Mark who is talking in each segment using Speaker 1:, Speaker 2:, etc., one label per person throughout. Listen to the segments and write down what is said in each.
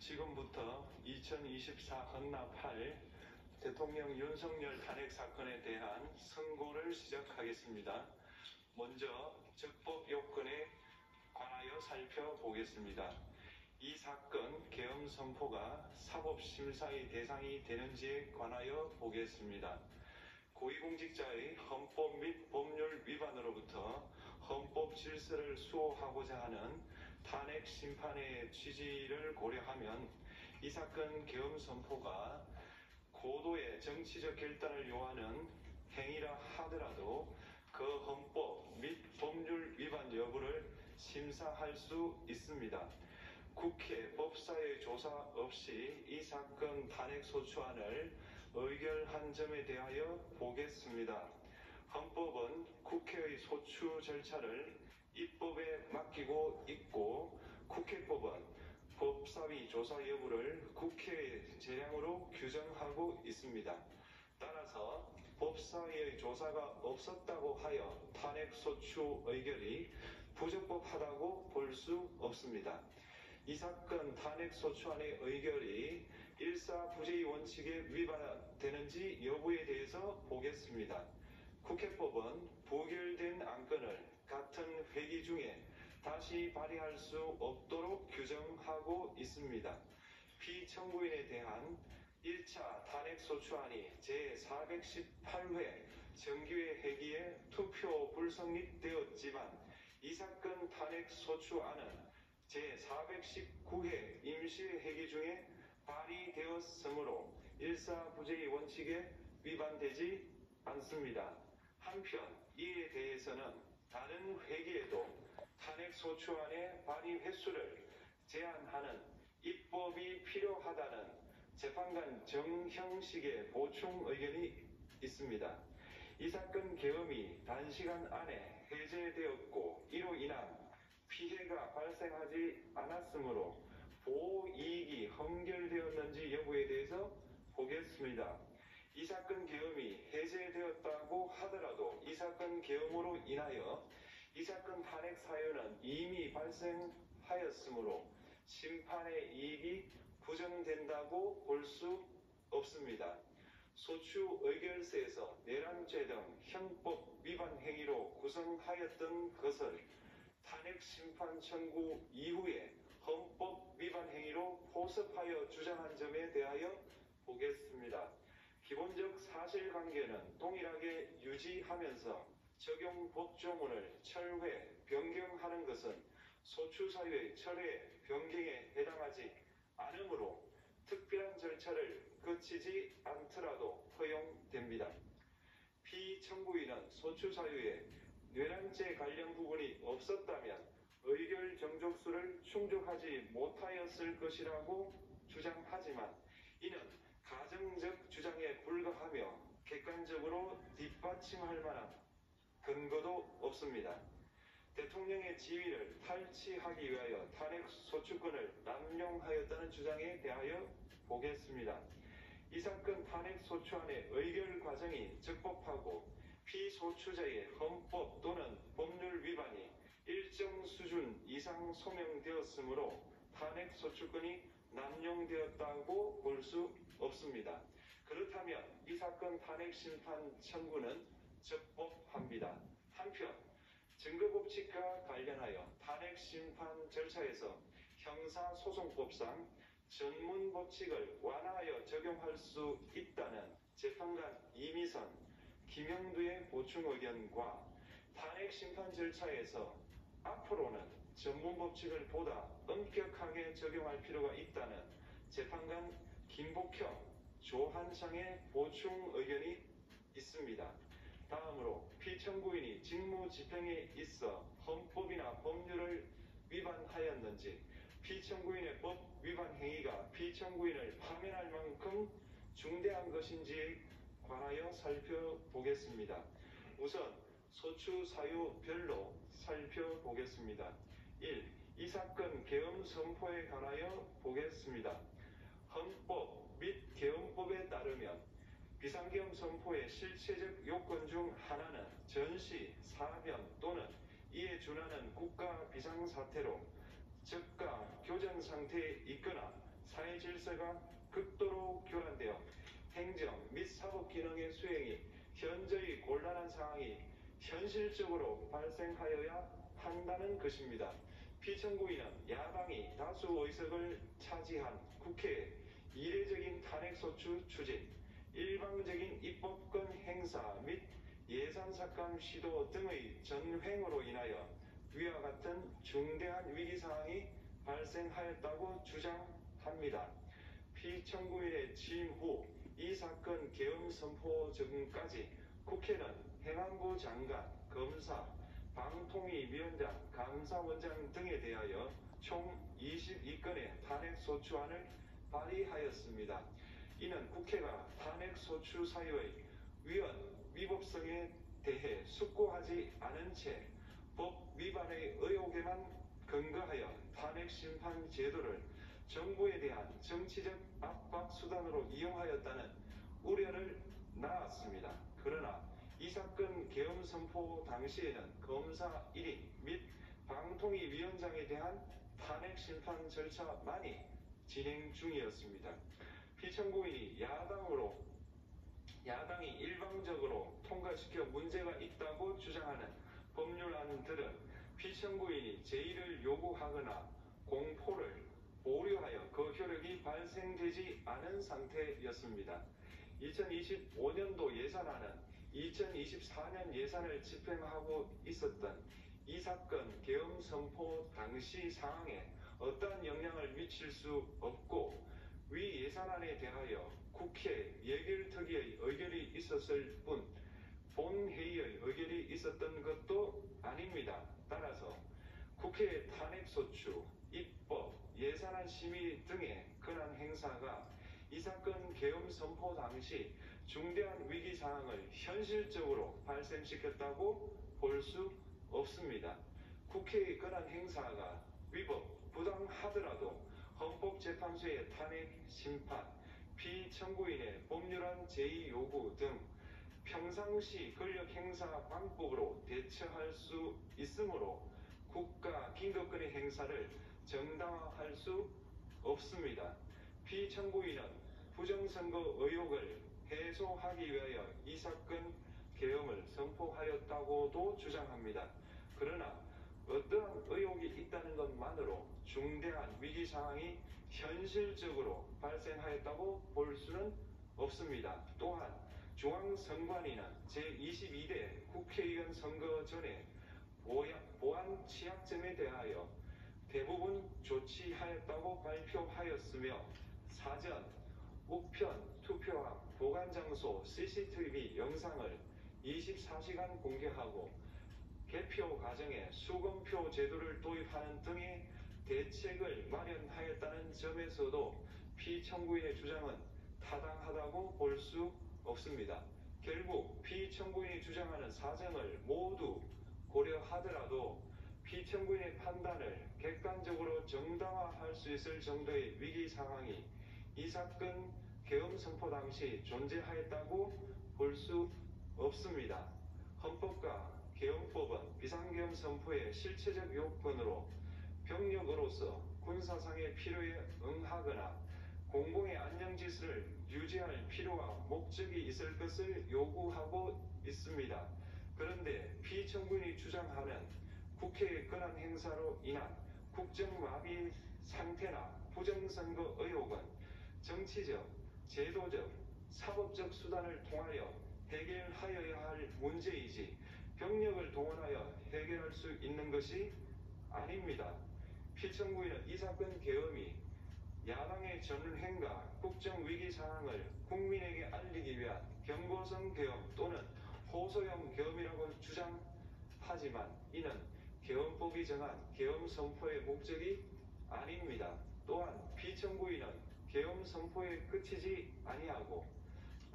Speaker 1: 지금부터 2024 헌납 8 대통령 윤석열 탄핵 사건에 대한 선고를 시작하겠습니다. 먼저 적법 요건에 관하여 살펴보겠습니다. 이 사건 계엄 선포가 사법심사의 대상이 되는지에 관하여 보겠습니다. 고위공직자의 헌법 및 법률 위반으로부터 헌법 질서를 수호하고자 하는 탄핵 심판의 취지를 고려하면 이 사건 계엄 선포가 고도의 정치적 결단을 요하는 행위라 하더라도 그 헌법 및 법률 위반 여부를 심사할 수 있습니다. 국회 법사의 조사 없이 이 사건 탄핵 소추안을 의결한 점에 대하여 보겠습니다. 헌법은 국회의 소추 절차를 입법에 맡기고 있고 국회법은 법사위 조사 여부를 국회의 재량으로 규정하고 있습니다. 따라서 법사위의 조사가 없었다고 하여 탄핵 소추 의결이 부적법하다고 볼 수 없습니다. 이 사건 탄핵 소추안의 의결이 일사부재의 원칙에 위반되는지 여부에 대해서 보겠습니다. 국회법은 부결된 안건을 같은 회기 중에 다시 발의할 수 없도록 규정하고 있습니다. 피청구인에 대한 1차 탄핵소추안이 제418회 정기회 회기에 투표 불성립되었지만 이 사건 탄핵소추안은 제419회 임시회기 중에 발의되었으므로 일사부재의 원칙에 위반되지 않습니다. 한편 이에 대해서는 다른 회기에도 탄핵소추안의 발의 횟수를 제한하는 입법이 필요하다는 재판관 정형식의 보충 의견이 있습니다. 이 사건 계엄이 단시간 안에 해제되었고 이로 인한 피해가 발생하지 않았으므로 보호이익이 헌결되었는지 여부에 대해서 보겠습니다. 이 사건 계엄이 해제되었다고 하더라도 이 사건 계엄으로 인하여 이 사건 탄핵 사유는 이미 발생하였으므로 심판의 이익이 부정된다고 볼 수 없습니다. 소추 의결서에서 내란죄 등 형법 위반 행위로 구성하였던 것을 탄핵 심판 청구 이후에 헌법 위반 행위로 포섭하여 주장한 점에 대하여 보겠습니다. 기본적 사실관계는 동일하게 유지하면서 적용 법조문을 철회, 변경하는 것은 소추사유의 철회, 변경에 해당하지 않으므로 특별한 절차를 거치지 않더라도 허용됩니다. 피청구인은 소추사유에 뇌란죄 관련 부분이 없었다면 의결 정족수를 충족하지 못하였을 것이라고 주장하지만 이는 가정적 주장에 불과하며 객관적으로 뒷받침할 만한 근거도 없습니다. 대통령의 지위를 탈취하기 위하여 탄핵 소추권을 남용하였다는 주장에 대하여 보겠습니다. 이 사건 탄핵 소추안의 의결 과정이 적법하고 피소추자의 헌법 또는 법률 위반이 일정 수준 이상 소명되었으므로 탄핵 소추권이 남용되었다고 볼 수 없습니다. 그렇다면 이 사건 탄핵 심판 청구는 적법합니다. 한편 증거법칙과 관련하여 탄핵 심판 절차에서 형사소송법상 전문법칙을 완화하여 적용할 수 있다는 재판관 이미선, 김영두의 보충 의견과 탄핵 심판 절차에서 앞으로는 전문법칙을 보다 엄격하게 적용할 필요가 있다는 재판관 김복형, 조한창의 보충 의견이 있습니다. 다음으로 피청구인이 직무집행에 있어 헌법이나 법률을 위반하였는지 피청구인의 법 위반 행위가 피청구인을 파면할 만큼 중대한 것인지에 관하여 살펴보겠습니다. 우선 소추 사유별로 살펴보겠습니다. 1. 이 사건 계엄 선포에 관하여 보겠습니다. 헌법 및 계엄법에 따르면 비상계엄 선포의 실체적 요건 중 하나는 전시, 사변 또는 이에 준하는 국가 비상사태로 저가 교전 상태에 있거나 사회 질서가 극도로 교란되어 행정 및 사법 기능의 수행이 현저히 곤란한 상황이 현실적으로 발생하여야 한다는 것입니다. 피청구인은 야당이 다수 의석을 차지한 국회의 이례적인 탄핵소추 추진, 일방적인 입법권 행사 및 예산삭감 시도 등의 전횡으로 인하여 위와 같은 중대한 위기상황이 발생하였다고 주장합니다. 피청구인의 취임 후 이 사건 계엄 선포 전까지 국회는 행안부 장관, 검사, 방통위위원장, 감사원장 등에 대하여 총 22건의 탄핵소추안을 발의하였습니다. 이는 국회가 탄핵소추 사유의 위헌, 위법성에 대해 숙고하지 않은 채 법 위반의 의혹에만 근거하여 탄핵심판 제도를 정부에 대한 정치적 압박 수단으로 이용하였다는 우려를 낳았습니다. 그러나 이 사건 계엄 선포 당시에는 검사 1인 및 방통위위원장에 대한 탄핵 심판 절차만이 진행 중이었습니다. 피청구인이 야당이 일방적으로 통과시켜 문제가 있다고 주장하는 법률안들은 피청구인이 제의를 요구하거나 공포를 보류하여 그 효력이 발생되지 않은 상태였습니다. 2025년도 예산안은 2024년 예산을 집행하고 있었던 이 사건 계엄 선포 당시 상황에 어떠한 영향을 미칠 수 없고 위 예산안에 대하여 국회 예결특위의 의결이 있었을 뿐 본회의의 의결이 있었던 것도 아닙니다. 따라서 국회의 탄핵소추, 입법, 예산안 심의 등의 권한 행사가 이 사건 계엄 선포 당시 중대한 위기 상황을 현실적으로 발생시켰다고 볼 수 없습니다. 국회의 권한 행사가 위법, 부당하더라도 헌법재판소의 탄핵 심판, 피청구인의 법률안 제의 요구 등 평상시 권력 행사 방법으로 대처할 수 있으므로 국가 긴급권의 행사를 정당화할 수 없습니다. 피청구인은 부정선거 의혹을 해소하기 위하여 이 사건 계엄을 선포하였다고도 주장합니다. 그러나 어떠한 의혹이 있다는 것만으로 중대한 위기 상황이 현실적으로 발생하였다고 볼 수는 없습니다. 또한 중앙선관위는 제22대 국회의원 선거 전에 보안 취약점에 대하여 대부분 조치하였다고 발표하였으며 사전, 우편, 투표함, 보관장소 CCTV 영상을 24시간 공개하고 개표 과정에 수검표 제도를 도입하는 등의 대책을 마련하였다는 점에서도 피청구인의 주장은 타당하다고 볼 수 없습니다. 결국 피청구인이 주장하는 사정을 모두 고려하더라도 피청구인의 판단을 객관적으로 정당화할 수 있을 정도의 위기 상황이 이 사건 계엄 선포 당시 존재하였다고 볼 수 없습니다. 헌법과 계엄법은 비상계엄 선포의 실체적 요건으로 병력으로서 군사상의 필요에 응하거나 공공의 안정질서를 유지할 필요와 목적이 있을 것을 요구하고 있습니다. 그런데 피청구인이 주장하는 국회의 권한 행사로 인한 국정마비 상태나 부정선거 의혹은 정치적, 제도적, 사법적 수단을 통하여 해결하여야 할 문제이지 병력을 동원하여 해결할 수 있는 것이 아닙니다. 피청구인은 이 사건 계엄이 야당의 전횡과 국정위기 상황을 국민에게 알리기 위한 경고성 계엄 또는 호소형 계엄이라고 주장하지만 이는 계엄법이 정한 계엄 선포의 목적이 아닙니다. 또한 피청구인은 계엄 선포에 그치지 아니하고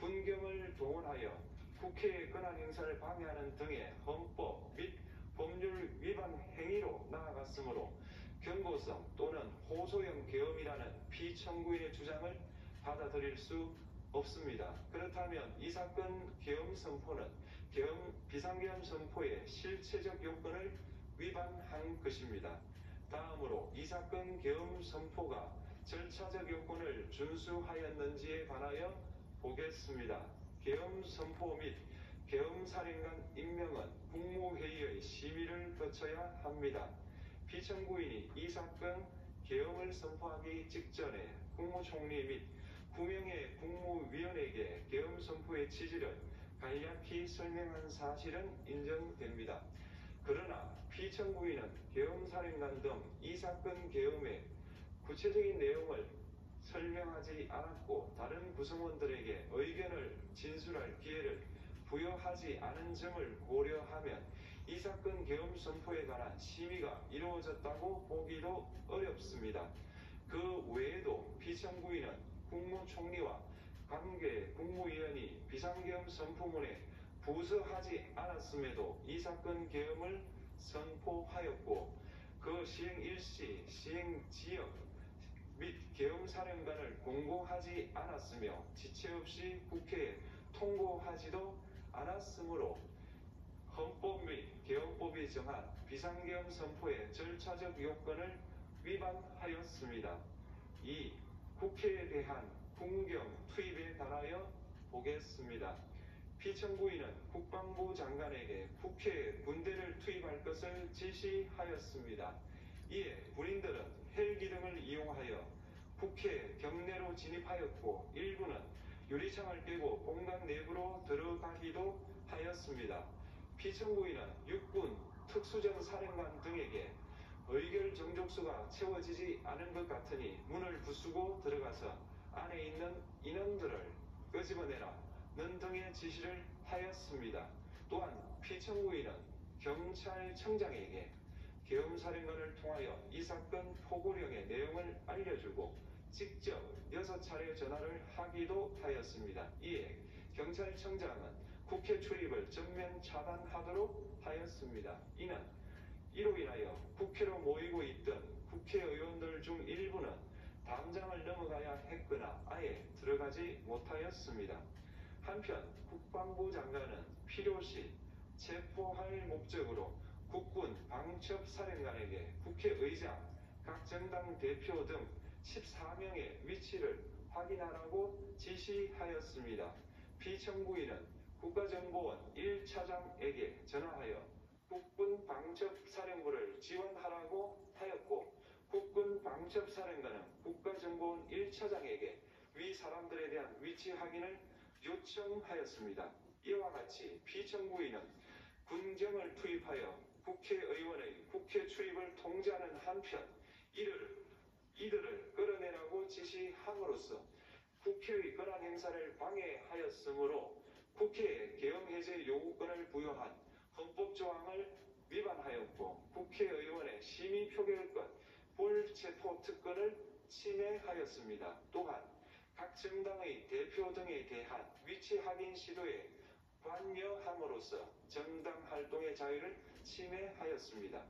Speaker 1: 군경을 동원하여 국회의 권한 행사를 방해하는 등의 헌법 및 법률 위반 행위로 나아갔으므로 경고성 또는 호소형 계엄이라는 피청구인의 주장을 받아들일 수 없습니다. 그렇다면 이 사건 계엄 선포는 비상계엄 선포의 실체적 요건을 위반한 것입니다. 다음으로 이 사건 계엄 선포가 절차적 요건을 준수하였는지에 관하여 보겠습니다. 계엄 선포 및 계엄 사령관 임명은 국무회의의 심의를 거쳐야 합니다. 피청구인이 이 사건 계엄을 선포하기 직전에 국무총리 및 9명의 국무위원에게 계엄 선포의 취지를 간략히 설명한 사실은 인정됩니다. 그러나 피청구인은 계엄사령관 등 이 사건 계엄의 구체적인 내용을 설명하지 않았고 다른 구성원들에게 의견을 진술할 기회를 부여하지 않은 점을 고려하면 이 사건 계엄 선포에 관한 심의가 이루어졌다고 보기도 어렵습니다. 그 외에도 피청구인은 국무총리와 관계 국무위원이 비상계엄 선포문에 부서하지 않았음에도 이 사건 계엄을 선포하였고 그 시행 일시, 시행 지역 및 계엄사령관을 공고하지 않았으며 지체 없이 국회에 통보하지도 않았으므로 헌법 및 계엄법이 정한 비상계엄 선포의 절차적 요건을 위반하였습니다. 2. 국회에 대한 군경 투입에 관하여 보겠습니다. 피청구인은 국방부 장관에게 국회에 군대를 투입할 것을 지시하였습니다. 이에 군인들은 헬기 등을 이용하여 국회 경내로 진입하였고 일부는 유리창을 깨고 공간 내부로 들어가기도 하였습니다. 피청구인은 육군 특수전 사령관 등에게 의결 정족수가 채워지지 않은 것 같으니 문을 부수고 들어가서 안에 있는 인원들을 끄집어내라는 등의 지시를 하였습니다. 또한 피청구인은 경찰청장에게 계엄사령관을 통하여 이 사건 포고령의 내용을 알려주고 직접 6차례 전화를 하기도 하였습니다. 이에 경찰청장은 국회 출입을 전면 차단하도록 하였습니다. 이는 이로 인하여 국회로 모이고 있던 국회의원들 중 일부는 담장을 넘어가야 했거나 아예 들어가지 못하였습니다. 한편 국방부 장관은 필요시 체포할 목적으로 국군 방첩사령관에게 국회의장, 각 정당 대표 등 14명의 위치를 확인하라고 지시하였습니다. 피청구인은 국가정보원 1차장에게 전화하여 국군 방첩사령부를 지원하라고 하였고 국군 방첩사령관은 국가정보원 1차장에게 위 사람들에 대한 위치 확인을 요청하였습니다. 이와 같이 피청구인은 군경을 투입하여 국회의원의 국회 출입을 통제하는 한편 이들을 끌어내라고 지시함으로써 국회의 권한 행사를 방해하였으므로 국회에 계엄 해제 요구권을 부여한 헌법조항을 위반하였고 국회의원의 심의 표결권, 불체포 특권을 침해하였습니다. 또한 각 정당의 대표 등에 대한 위치 확인 시도에 관여함으로써 정당 활동의 자유를 침해하였습니다.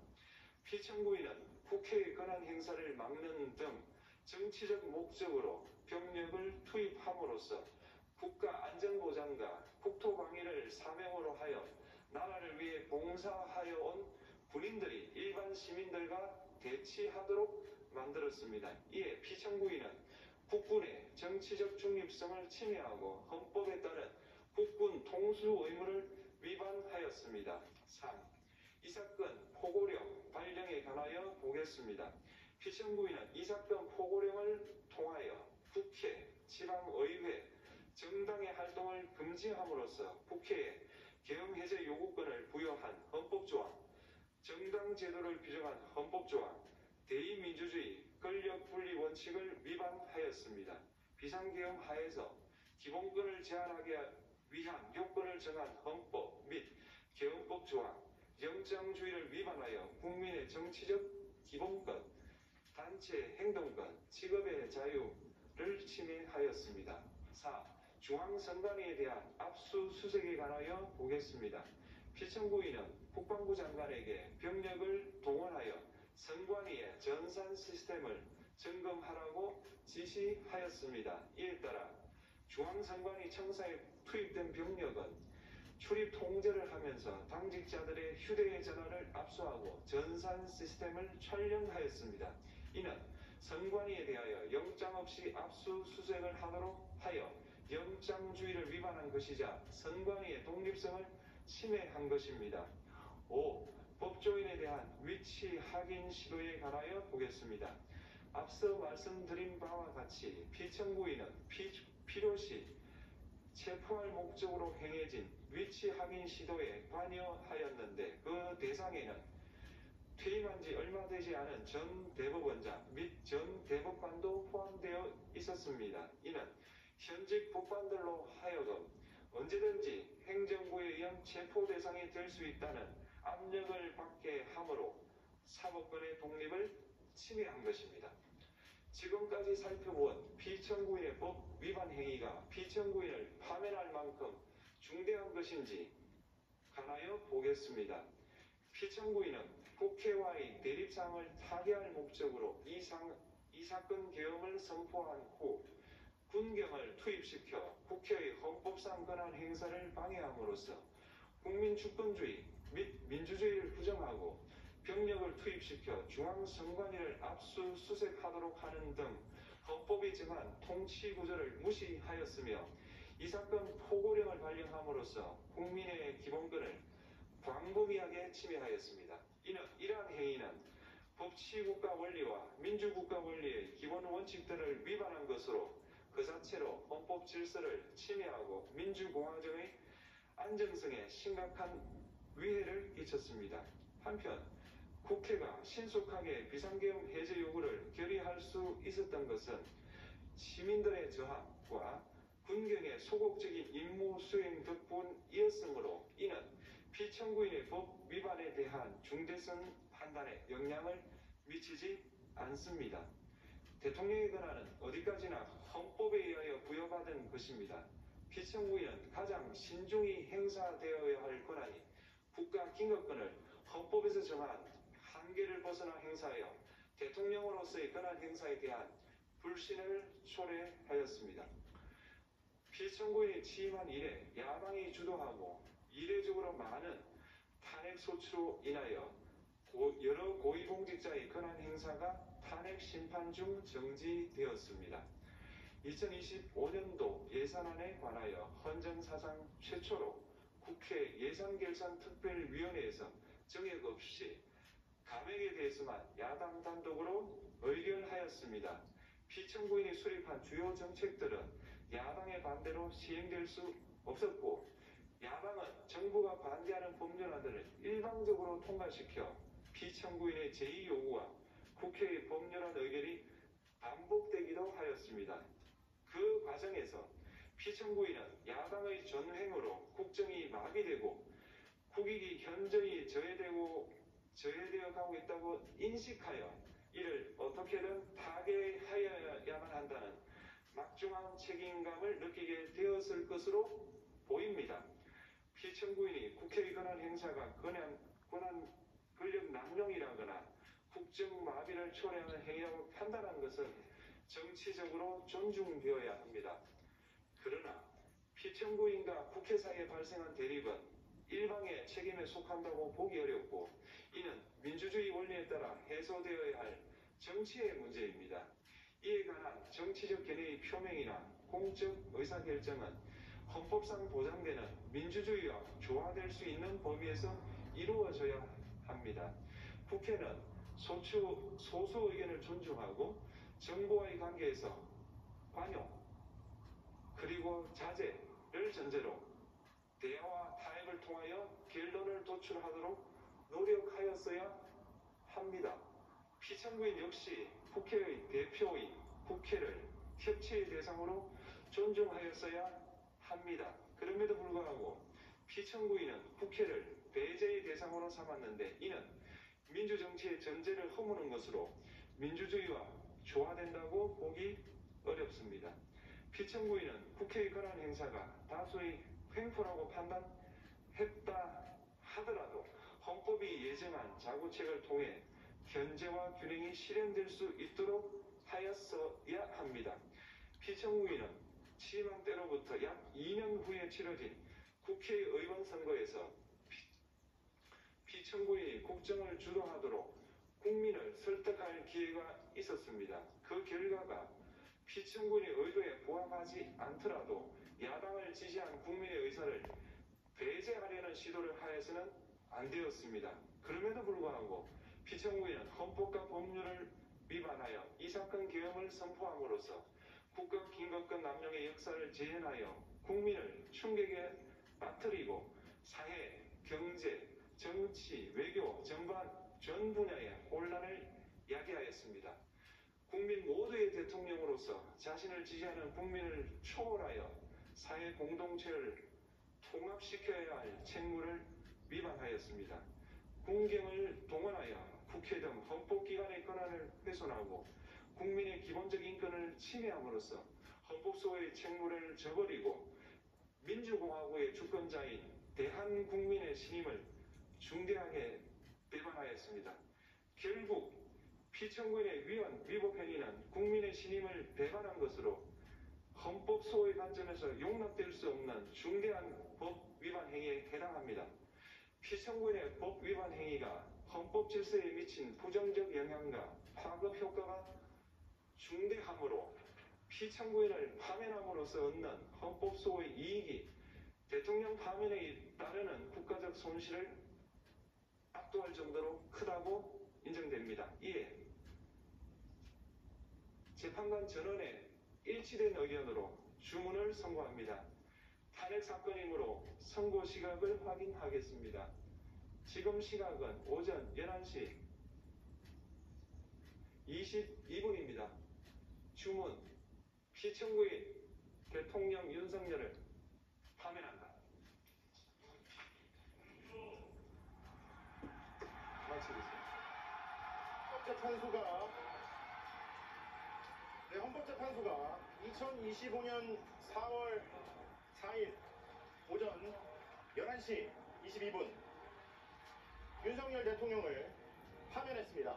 Speaker 1: 피청구인은 국회의 권한 행사를 막는 등 정치적 목적으로 병력을 투입함으로써 국가안전보장과 국토방위를 사명으로 하여 나라를 위해 봉사하여 온 군인들이 일반 시민들과 대치하도록 만들었습니다. 이에 피청구인은 국군의 정치적 중립성을 침해하고 헌법에 따른 국군 통수 의무를 위반하였습니다. 3. 이 사건 포고령 발령에 관하여 보겠습니다. 피청구인은 이 사건 포고령을 통하여 국회, 지방의회, 정당의 활동을 금지함으로써 국회에 계엄 해제 요구권을 부여한 헌법조항, 정당제도를 규정한 헌법조항, 대의민주주의 권력분리 원칙을 위반하였습니다. 비상계엄 하에서 기본권을 제한하기 위한 요건을 정한 헌법 및 계엄법 조항, 영장주의를 위반하여 국민의 정치적 기본권, 단체 행동권, 직업의 자유를 침해하였습니다. 4. 중앙선관위에 대한 압수수색에 관하여 보겠습니다. 피청구인은 국방부 장관에게 병력을 동원하여 선관위의 전산 시스템을 점검하라고 지시하였습니다. 이에 따라 중앙선관위 청사에 투입된 병력은 출입 통제를 하면서 당직자들의 휴대전화를 압수하고 전산 시스템을 촬영하였습니다. 이는 선관위에 대하여 영장 없이 압수수색을 하도록 하여 영장주의를 위반한 것이자 선관위의 독립성을 침해한 것입니다. 5. 법조인에 대한 위치 확인 시도에 관하여 보겠습니다. 앞서 말씀드린 바와 같이 피청구인은 필요시 체포할 목적으로 행해진 위치 확인 시도에 관여하였는데 그 대상에는 퇴임한 지 얼마 되지 않은 전 대법원장 및 전 대법관도 포함되어 있었습니다. 이는 현직 법관들로 하여금 언제든지 행정부에 의한 체포 대상이 될 수 있다는 압력을 받게 함으로 사법권의 독립을 침해한 것입니다. 지금까지 살펴본 피청구인의 법 위반 행위가 피청구인을 파면할 만큼 중대한 것인지 관하여 보겠습니다. 피청구인은 국회와의 대립상을 타개할 목적으로 이 사건 계엄을 선포한 후 군경을 투입시켜 국회의 헌법상 권한 행사를 방해함으로써 국민 주권주의 및 민주주의를 부정하고 병력을 투입시켜 중앙선관위를 압수수색하도록 하는 등 헌법이 정한 통치구조를 무시하였으며 이 사건 포고령을 발령함으로써 국민의 기본권을 광범위하게 침해하였습니다. 이러한 행위는 법치국가 원리와 민주국가 원리의 기본 원칙들을 위반한 것으로 그 자체로 헌법 질서를 침해하고 민주공화정의 안정성에 심각한 위해를 끼쳤습니다. 한편 국회가 신속하게 비상계엄 해제 요구를 결의할 수 있었던 것은 시민들의 저항과 군경의 소극적인 임무 수행 덕분이었으므로 이는 피청구인의 법 위반에 대한 중대성 판단에 영향을 미치지 않습니다. 대통령의 권한은 어디까지나 헌법에 의하여 부여받은 것입니다. 피청구인은 가장 신중히 행사되어야 할 권한이 국가기능권을 헌법에서 정한 한계를 벗어나 행사하여 대통령으로서의 권한 행사에 대한 불신을 초래하였습니다. 피청구인이 취임한 이래 야당이 주도하고 이례적으로 많은 탄핵소추로 인하여 여러 고위공직자의 권한 행사가 탄핵 심판 중 정지되었습니다. 2025년도 예산안에 관하여 헌정사상 최초로 국회 예산결산특별위원회에서 정액 없이 감액에 대해서만 야당 단독으로 의결하였습니다. 피청구인이 수립한 주요 정책들은 야당의 반대로 시행될 수 없었고 야당은 정부가 반대하는 법률안들을 일방적으로 통과시켜 피청구인의 제2요구와 국회의 법률안 의결이 반복되기도 하였습니다. 그 과정에서 피청구인은 야당의 전횡으로 국정이 마비되고 국익이 현저히 저해되어 가고 있다고 인식하여 이를 어떻게든 타개하여야만 한다는 막중한 책임감을 느끼게 되었을 것으로 보입니다. 피청구인이 국회의 권한 행사가 권력 남용이라거나 국정 마비를 초래하는 행위라고 판단한 것은 정치적으로 존중되어야 합니다. 그러나 피청구인과 국회 사이에 발생한 대립은 일방의 책임에 속한다고 보기 어렵고 이는 민주주의 원리에 따라 해소되어야 할 정치의 문제입니다. 이에 관한 정치적 견해의 표명이나 공적 의사결정은 헌법상 보장되는 민주주의와 조화될 수 있는 범위에서 이루어져야 합니다. 국회는 소수 의견을 존중하고 정부와의 관계에서 관용 그리고 자제를 전제로 대화와 타협을 통하여 결론을 도출하도록 노력하였어야 합니다. 피청구인 역시 국회의 대표인 국회를 협치의 대상으로 존중하였어야 합니다. 그럼에도 불구하고 피청구인은 국회를 배제의 대상으로 삼았는데 이는 민주정치의 전제를 허무는 것으로 민주주의와 조화된다고 보기 어렵습니다. 피청구인은 국회의 권한 행사가 다수의 횡포라고 판단했다 하더라도 헌법이 예정한 자구책을 통해 견제와 균형이 실현될 수 있도록 하였어야 합니다. 피청구인은 취임한 때로부터 약 2년 후에 치러진 국회의원 선거에서 피청구인이 국정을 주도하도록 국민을 설득할 기회가 있었습니다. 그 결과가 피청구인의 의도에 부합하지 않더라도 야당을 지지한 국민의 의사를 배제하려는 시도를 하여서는 안 되었습니다. 그럼에도 불구하고 피청구인은 헌법과 법률을 위반하여 이 사건 계엄을 선포함으로써 국가 긴급권 남용의 역사를 재현하여 국민을 충격에 빠뜨리고 사회, 경제, 정치, 외교 전반 전 분야의 혼란을 야기하였습니다. 국민 모두의 대통령으로서 자신을 지지하는 국민을 초월하여 사회 공동체를 통합시켜야 할 책무를 위반하였습니다. 국경을 동원하여 국회 등 헌법기관의 권한을 훼손하고 국민의 기본적 인권을 침해함으로써 헌법소의 책무를 저버리고 민주공화국의 주권자인 대한국민의 신임을 중대하게 배반하였습니다. 결국 피청구인의 위법 행위는 국민의 신임을 배반한 것으로 헌법소의 관점에서 용납될 수 없는 중대한 법 위반 행위에 해당합니다. 피청구인의 법 위반 행위가 헌법 질서에 미친 부정적 영향과 파급 효과가 중대하므로 피청구인을 파면함으로써 얻는 헌법소의 이익이 대통령 파면에 따르는 국가적 손실을 압도할 정도로 크다고 인정됩니다. 이에 재판관 전원의 일치된 의견으로 주문을 선고합니다. 탄핵 사건이므로 선고 시각을 확인하겠습니다. 지금 시각은 오전 11시 22분입니다. 주문, 피청구인 대통령 윤석열을 파면한다. 마치겠습니다.
Speaker 2: 헌법재판소가 2025년 4월 4일 오전 11시 22분 윤석열 대통령을 파면했습니다.